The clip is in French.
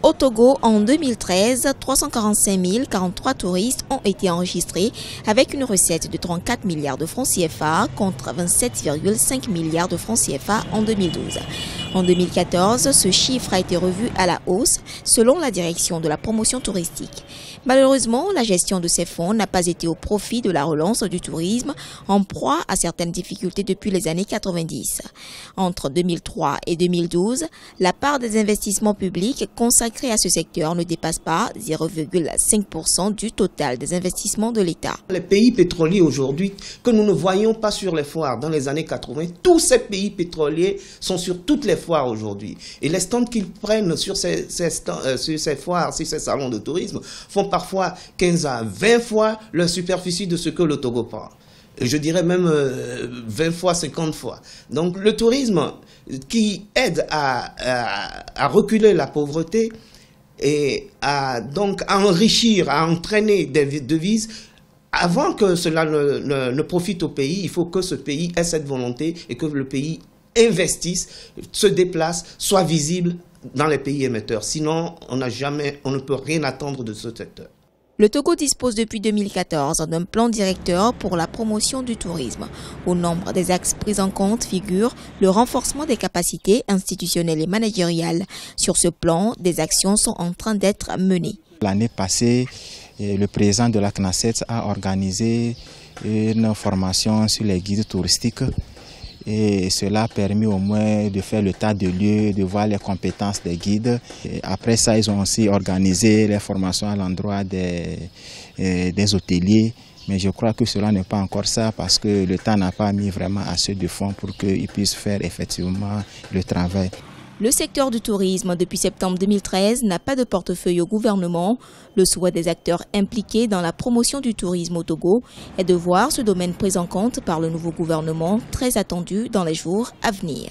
Au Togo, en 2013, 345 043 touristes ont été enregistrés avec une recette de 34 milliards de francs CFA contre 27,5 milliards de francs CFA en 2012. En 2014, ce chiffre a été revu à la hausse selon la direction de la promotion touristique. Malheureusement, la gestion de ces fonds n'a pas été au profit de la relance du tourisme, en proie à certaines difficultés depuis les années 90. Entre 2003 et 2012, la part des investissements publics consacrés à ce secteur ne dépasse pas 0,5% du total des investissements de l'État. Les pays pétroliers aujourd'hui, que nous ne voyons pas sur les foires dans les années 80, tous ces pays pétroliers sont sur toutes les foires aujourd'hui. Et les stands qu'ils prennent sur ces foires, sur ces salons de tourisme, font parfois 15 à 20 fois la superficie de ce que le Togo prend. Je dirais même 20 fois, 50 fois. Donc le tourisme qui aide à reculer la pauvreté et donc à enrichir, à entraîner des devises, avant que cela ne profite au pays, il faut que ce pays ait cette volonté et que le pays investisse, se déplace, soit visible dans les pays émetteurs. Sinon, on ne peut rien attendre de ce secteur. Le Togo dispose depuis 2014 d'un plan directeur pour la promotion du tourisme. Au nombre des axes pris en compte figure le renforcement des capacités institutionnelles et managériales. Sur ce plan, des actions sont en train d'être menées. L'année passée, le président de la CNACET a organisé une formation sur les guides touristiques. Et cela a permis au moins de faire le tas de lieux, de voir les compétences des guides. Et après ça, ils ont aussi organisé les formations à l'endroit des hôteliers. Mais je crois que cela n'est pas encore ça parce que le temps n'a pas mis vraiment assez de fonds pour qu'ils puissent faire effectivement le travail. Le secteur du tourisme, depuis septembre 2013, n'a pas de portefeuille au gouvernement. Le souhait des acteurs impliqués dans la promotion du tourisme au Togo est de voir ce domaine pris en compte par le nouveau gouvernement, très attendu dans les jours à venir.